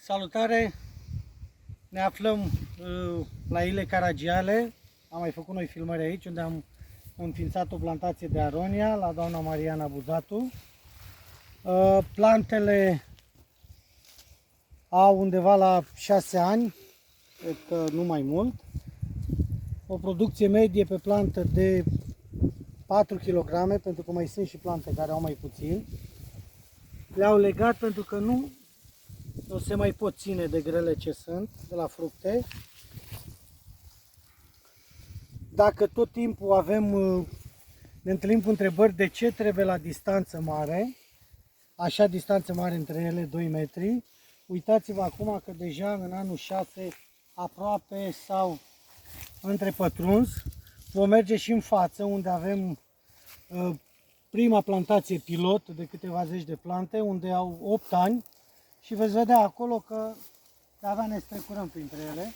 Salutare! Ne aflăm la Ile Caragiale. Am mai făcut noi filmări aici, unde am înființat o plantație de aronia la doamna Mariana Buzatu. Plantele au undeva la 6 ani, cred că nu mai mult. O producție medie pe plantă de 4 kg, pentru că mai sunt și plante care au mai puțin. Le-au legat pentru că nu se mai pot ține de grele ce sunt de la fructe. Dacă tot timpul ne întâlnim cu întrebări de ce trebuie la distanță mare, așa distanță mare între ele, 2 metri, uitați-vă acum că deja în anul 6 aproape s-au întrepătruns. Vom merge și în față, unde avem prima plantație pilot de câteva zeci de plante, unde au 8 ani. Și veți vedea acolo că de-abia ne strecurăm printre ele.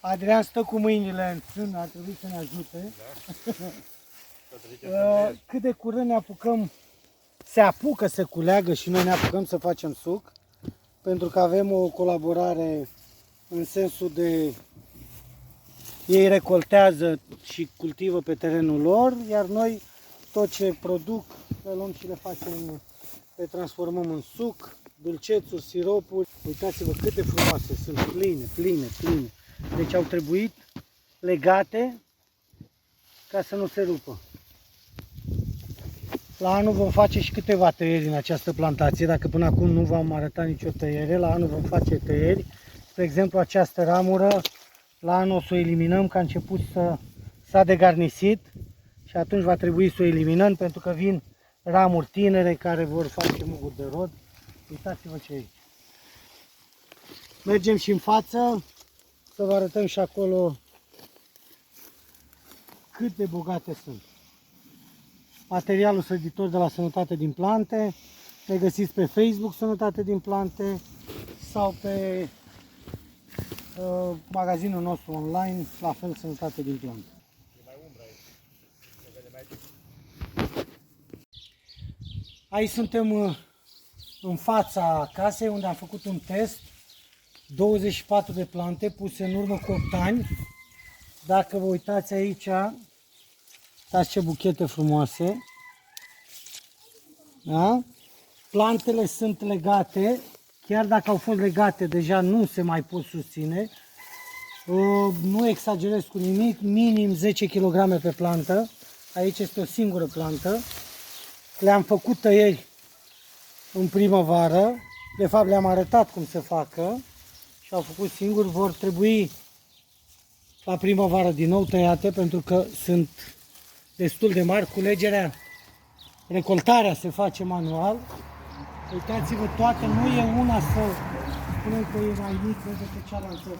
Adrian stă cu mâinile în sân, ar trebui să ne ajute. Da. Cât de curând se apucă să culeagă și noi ne apucăm să facem suc, pentru că avem o colaborare în sensul de ei recoltează și cultivă pe terenul lor, iar noi tot ce produc le luăm și le transformăm în suc, dulcețuri, siropuri. Uitați-vă cât de frumoase sunt, pline. Deci au trebuit legate ca să nu se rupă. La anul vom face și câteva tăieri în această plantație. Dacă până acum nu v-am arătat nicio tăiere, la anul vom face tăieri. Spre exemplu, această ramură, la anul o să o eliminăm, că a început s-a degarnisit și atunci va trebui să o eliminăm, pentru că vin ramuri tinere care vor face muguri de rod. Uitați-vă ce e aici. Mergem și în față să vă arătăm și acolo cât de bogate sunt. Materialul săditor de la Sănătate din Plante. Le găsiți pe Facebook Sănătate din Plante sau pe magazinul nostru online, la fel Sănătate din Plante. Aici suntem în fața casei, unde am făcut un test, 24 de plante puse în urmă cu 8 ani. Dacă vă uitați aici, uitați ce buchete frumoase. Da? Plantele sunt legate, chiar dacă au fost legate, deja nu se mai pot susține. Nu exagerez cu nimic, minim 10 kg pe plantă. Aici este o singură plantă. Le-am făcut tăieri în primăvară, de fapt le-am arătat cum se facă și au făcut singuri. Vor trebui la primăvară din nou tăiate, pentru că sunt destul de mari. Recoltarea se face manual. Uitați-vă toate, nu e una să spunem că e mai mică decât cealaltă.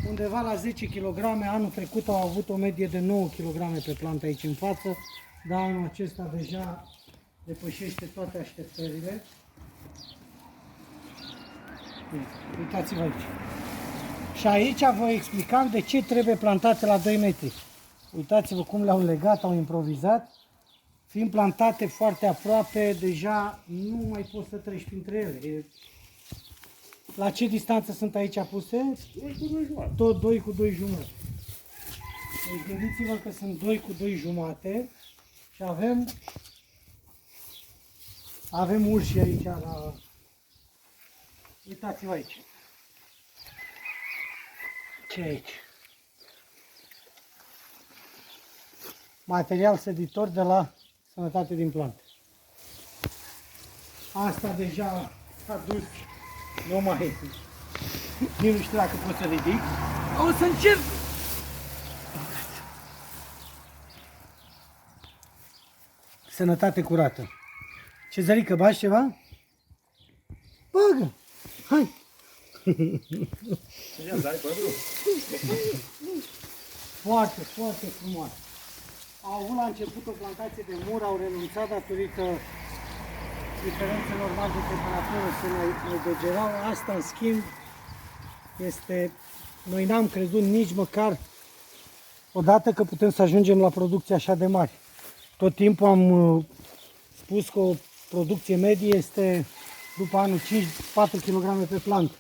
Undeva la 10 kg, anul trecut au avut o medie de 9 kg pe plantă aici în față, dar anul acesta deja depășește toate așteptările. Uitați-vă aici. Și aici vă explicam de ce trebuie plantate la 2 metri. Uitați-vă cum le-au legat, au improvizat. Fiind plantate foarte aproape, deja nu mai poți să treci printre ele. La ce distanță sunt aici puse? 2 cu 2 jumate. Tot 2 cu 2 jumate. Deci gândiți-vă că sunt 2 cu 2 jumate și avem urși aici la... Uitați-vă aici. Ce e aici? Material săditor de la Sănătate din Plante. Asta deja s-a dus, nu mai e. Nici nu știu dacă pot să ridic. O să încerc! Sănătate curată. Cezărică, bagi ceva? Bagă! Hai! Foarte, foarte frumos. Au avut la început o plantație de mur, au renunțat datorită diferențelor mari de temperatură, se mai degerau. Asta, în schimb, noi n-am crezut nici măcar odată că putem să ajungem la producții așa de mari. Tot timpul am spus că o producție medie este după anul 4 kg pe plantă.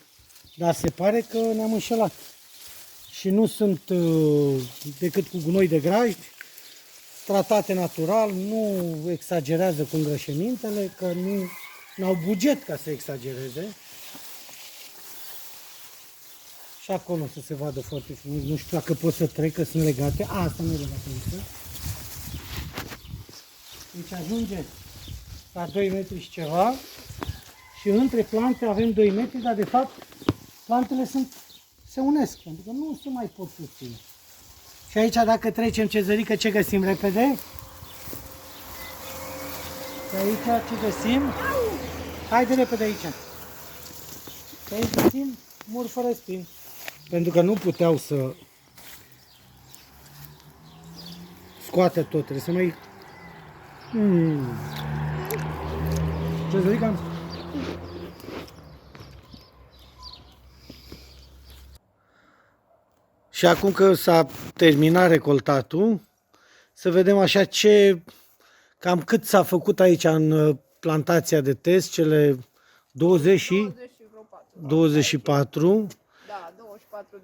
Dar se pare că ne-am înșelat. Și nu sunt decât cu gunoi de grajd, tratate natural, nu exagerează cu îngrășămintele, că nu au buget ca să exagereze. Și acolo să se vadă foarte frumos. Nu știu dacă pot să trec, că sunt legate. Asta nu e legată însă. Deci ajunge la 2 metri și ceva. Și între plante avem 2 metri, dar de fapt plantele se unesc, pentru că nu se mai pot susține. Și aici dacă trecem cezărică, ce găsim repede? Și aici ce găsim? Haide repede aici. Și aici găsim mur fără spin. Pentru că nu puteau să scoate tot, trebuie să mai... Cezărica? Și acum că s-a terminat recoltatul, să vedem așa cam cât s-a făcut aici în plantația de test, cele 24. Da, 24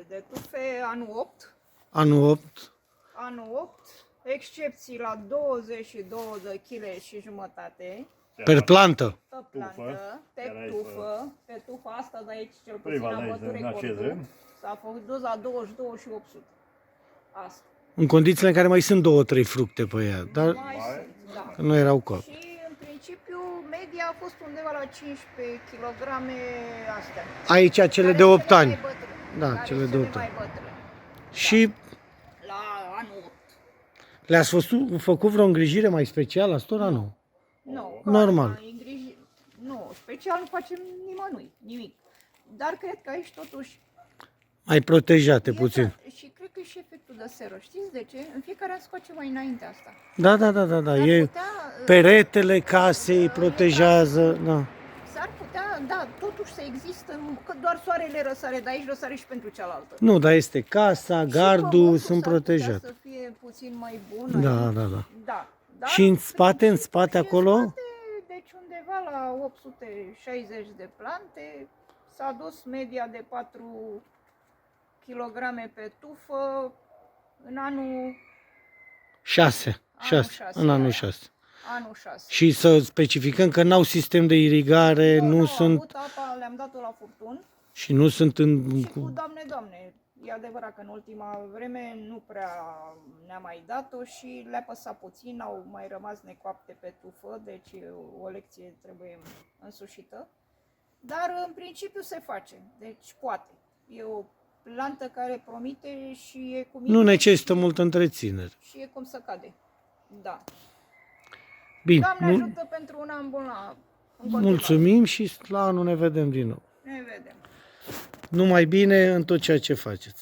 de tufe, anul 8. Anul 8. Anul 8, excepții la 22 de kg și jumătate. Per plantă. Pe plantă, pe tufa asta de aici cel puțin am bătut recordul. S-a făcut doza 22 și 800. Asta. În condițiile în care mai sunt 2-3 fructe pe ea, dar Mai sunt, da. nu erau coapte. Și în principiu media a fost undeva la 15 kg astea. Aici cele Care de 8 cele ani. mai bătrâne. Da, Care cele de 8 mai ani. bătrâne. Și La anul 8. le-ați făcut vreo îngrijire mai specială astora? Nu. Nu, Normal. Nu, special nu facem nimănui, nimic. Dar cred că aici totuși Mai protejate puțin. Și cred că e și efectul de seră. Știți de ce? În fiecare an scoate mai înainte asta. Da. S-ar E putea, peretele casei protejează, da. s-ar putea, da, totuși să există, că doar soarele răsare, dar aici răsare și pentru cealaltă. Nu, dar este casa, Și gardul, pământul sunt s-ar putea protejate. să fie puțin mai bun. Da. Da. Dar Și în spate și acolo? În spate, deci undeva la 860 de plante, s-a dus media de 4 kg pe tufă în anul 6. În anul 6. Anul 6. Și să specificăm că n-au sistem de irigare, nu Au sunt avut apa, le-am dat-o la furtun și nu sunt în... și cu Doamne, e adevărat că în ultima vreme nu prea ne-a mai dat-o și le-a păsat puțin, au mai rămas necoapte pe tufă, deci o lecție trebuie însușită. Dar în principiu se face, deci poate. E o plantă care promite și e cum Nu necesită multă întreținere. și e cum să cade. Da. Bine, Doamne ajută pentru un an bun la în continuare. mulțumim și la anul ne vedem din nou. Ne vedem. Numai bine în tot ceea ce faceți.